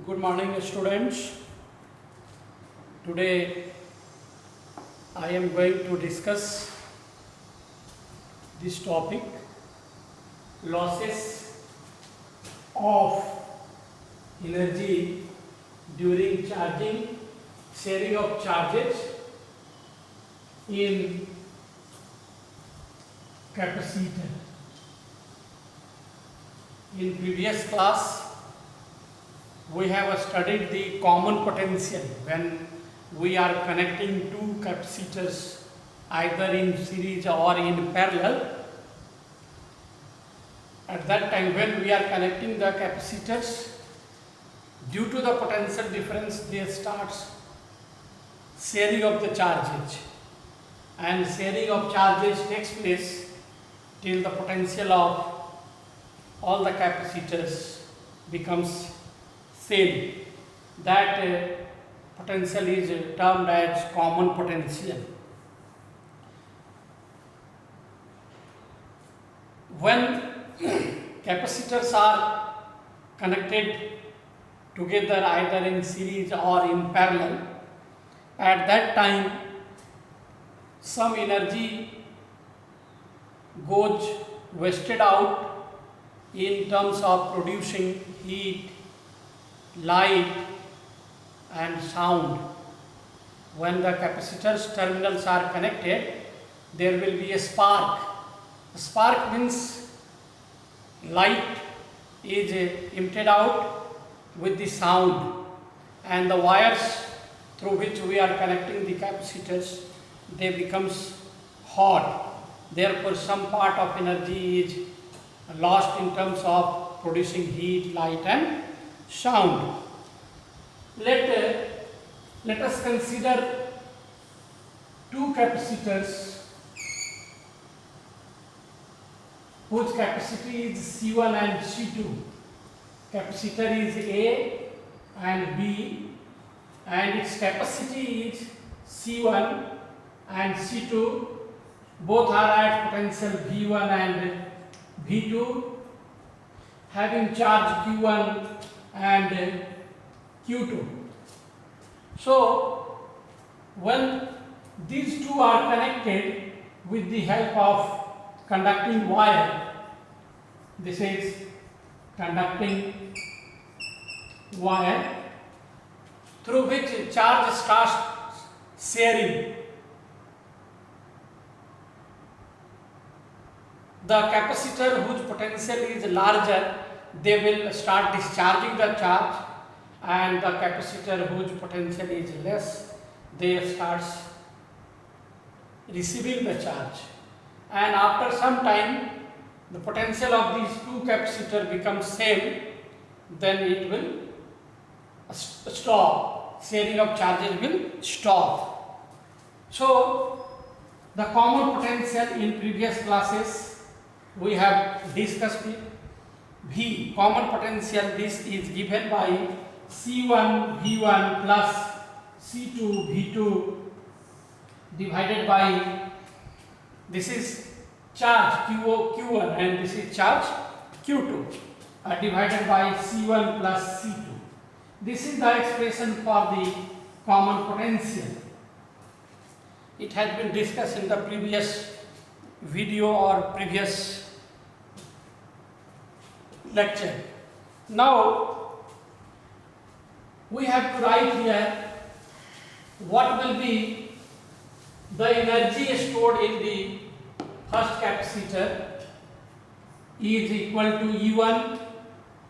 Good morning, students. Today I am going to discuss this topic, losses of energy during charging, sharing of charges in capacitor. In previous class we have studied the common potential when we are connecting two capacitors either in series or in parallel. At that time when we are connecting the capacitors, due to the potential difference there starts sharing of the charges, and sharing of charges takes place till the potential of all the capacitors becomes same. That potential is termed as common potential. When capacitors are connected together either in series or in parallel, at that time some energy goes wasted out in terms of producing heat, light and sound. When the capacitor's terminals are connected, there will be a spark. A spark means light is emitted out with the sound, and the wires through which we are connecting the capacitors, they becomes hot. Therefore some part of energy is lost in terms of producing heat, light and sound. Let us consider two capacitors whose capacity is C1 and C2. Capacitor is A and B, and its capacity is C1 and C2. Both are at potential V1 and V2, having charge Q1 and Q2. So when these two are connected with the help of conducting wire, this is conducting wire through which charge starts sharing. The capacitor whose potential is larger, they will start discharging the charge, and the capacitor whose potential is less, they starts receiving the charge. And after some time the potential of these two capacitors becomes same, then it will stop, sharing of charges will stop. So the common potential in previous classes we have discussed it. V, common potential, this is given by C1 V1 plus C2 V2 divided by, this is charge Q1 and this is charge Q2, divided by C1 plus C2. This is the expression for the common potential. It has been discussed in the previous video or previous lecture. Now we have to write here what will be the energy stored in the first capacitor is equal to E1,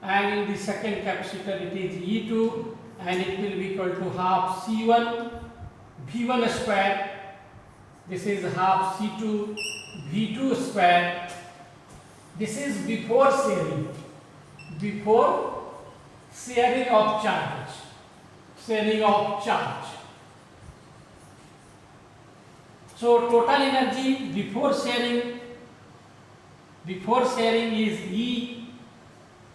and in the second capacitor it is E2, and it will be equal to half C1 V1 square. This is half C2 V2 square. This is before sharing of charges, sharing of charge. So total energy before sharing is E,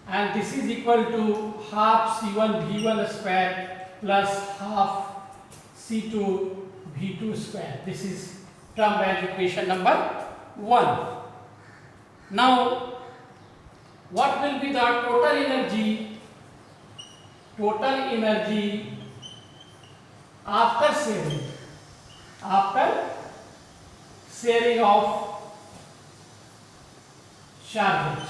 and this is equal to half C1 V1 square plus half C2 V2 square. This is termed as equation number 1. Now what will be the total energy total energy after sharing of charges.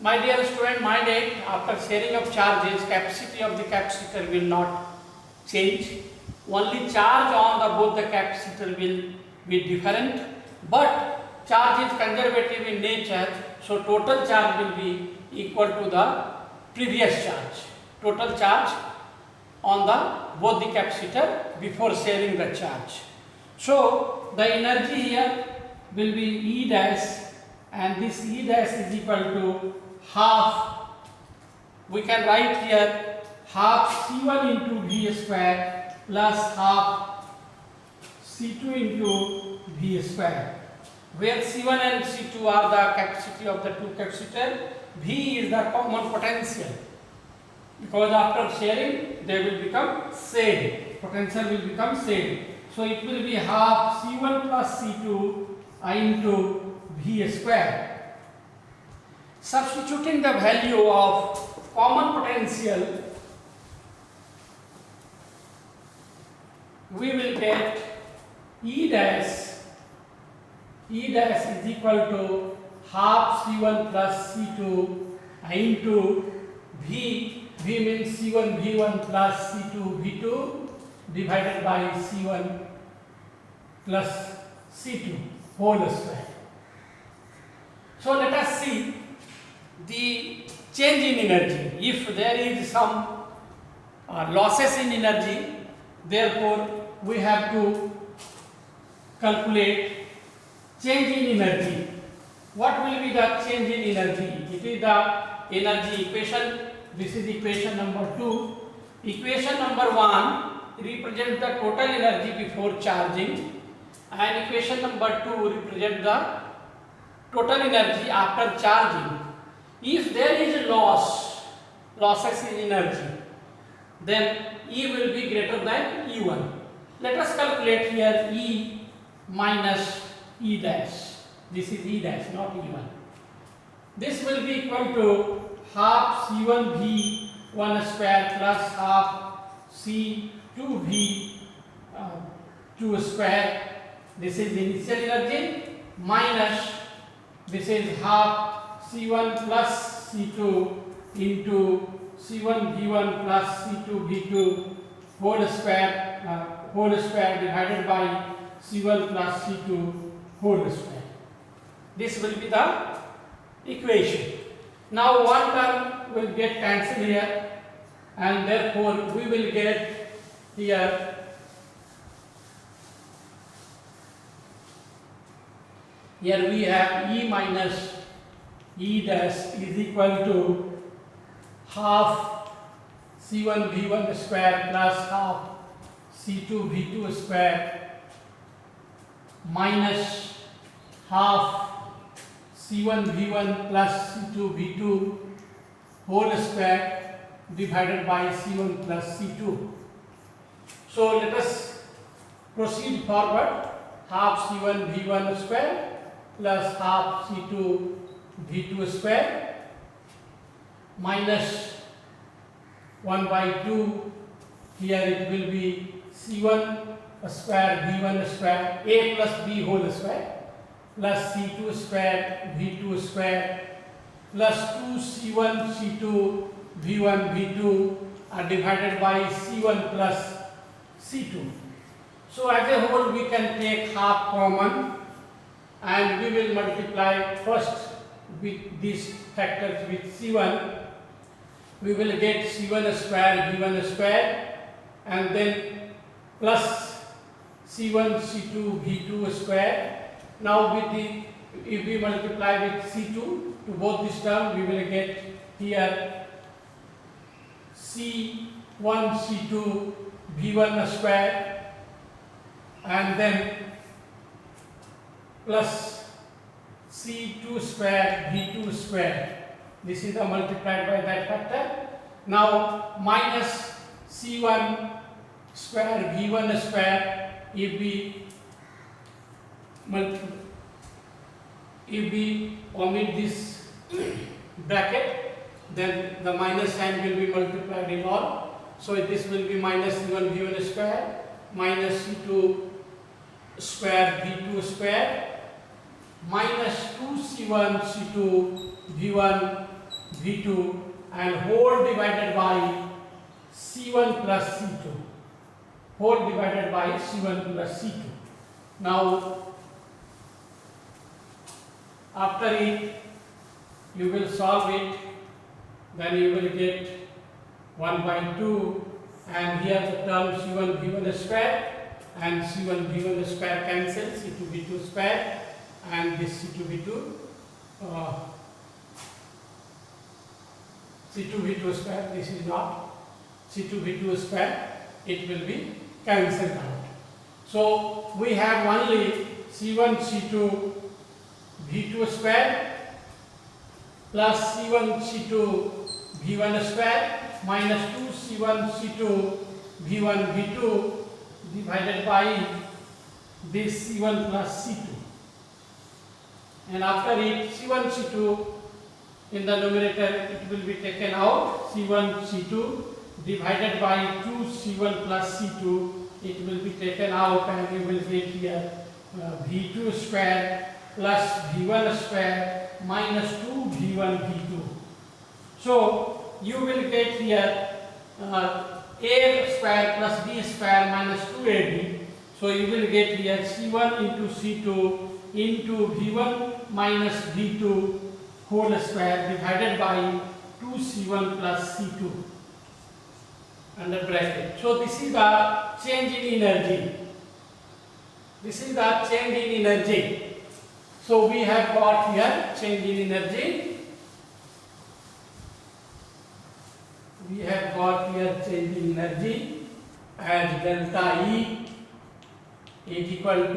My dear student, mind it, after sharing of charges, capacity of the capacitor will not change. Only charge on both the capacitor will be different, but charge is conservative in nature, so total charge will be equal to the previous charge. Total charge on both the capacitor before sharing the charge. So the energy here will be E dash, and this E dash is equal to half. We can write here half C1 into V square plus half C2 into V square, where C1 and C2 are the capacity of the two capacitors. V is the common potential, because after sharing they will become same. Potential will become same. So it will be half C1 plus C2 into V square. Substituting the value of common potential, we will get E dash is equal to half C1 plus C2 into V means C1 V1 plus C2 V2 divided by C1 plus C2 whole square. So let us see the change in energy. If there is some losses in energy, therefore we have to calculate change in energy. What will be the change in energy? It is the energy equation. This is equation number 2. Equation number 1 represents the total energy before charging, and equation number 2 represents the total energy after charging. If there is losses in energy, then E will be greater than E1. Let us calculate here E minus E dash. This is E dash, not E1. This will be equal to half C1 V1 square plus half C2 V2 square. This is initial energy minus this is half C1 plus C2 into C1 V1 plus C2 V2 whole square divided by C1 plus C2 whole square. This will be the equation. Now one term will get cancelled here, and therefore we will get here we have E minus E dash is equal to half C1 V1 square plus half C2 V2 square minus half C1 V1 plus C2 V2 whole square divided by C1 plus C2. So let us proceed forward. Half C1 V1 square plus half C2 V2 square minus 1 by 2. Here it will be C1 square V1 square A plus B whole square plus C2 square V2 square plus 2 C1 C2 V1 V2 are divided by C1 plus C2. So as a whole we can take half common, and we will multiply first with these factors with C1. We will get C1 square V1 square, and then plus C1 C2 V2 square. Now if we multiply with C2 to both this term, we will get here C1 C2 V1 square, and then plus C2 square V2 square. This is multiplied by that factor. Now minus C1 square V1 square if we omit this bracket, then the minus sign will be multiplied in all. So this will be minus C1 V1 square minus C2 square V2 square minus 2C1 C2 V1 V2 and whole divided by C1 plus C2. Whole divided by C1 plus C2. Now, after it, you will solve it, then you will get 1 by 2, and here the term C1 V1 square and C1 V1 square cancel, C2 V2 square, and this C2 V2 square, this is not C2 V2 square, it will be cancelled out. So we have only C1 C2 V2 square plus C1 C2 V1 square minus 2 C1 C2 V1 V2 divided by this C1 plus C2. And after it, C1 C2 in the numerator, it will be taken out. C1 C2 divided by 2 C1 plus C2, it will be taken out, and you will get here V2 square plus V1 square minus 2 V1 V2. So you will get here A square plus B square minus 2AB. So you will get here C1 into C2 into V1 minus V2 whole square divided by 2C1 plus C2 under bracket. So this is the change in energy. This is the change in energy. So we have got here change in energy. We have got here change in energy as delta E is equal to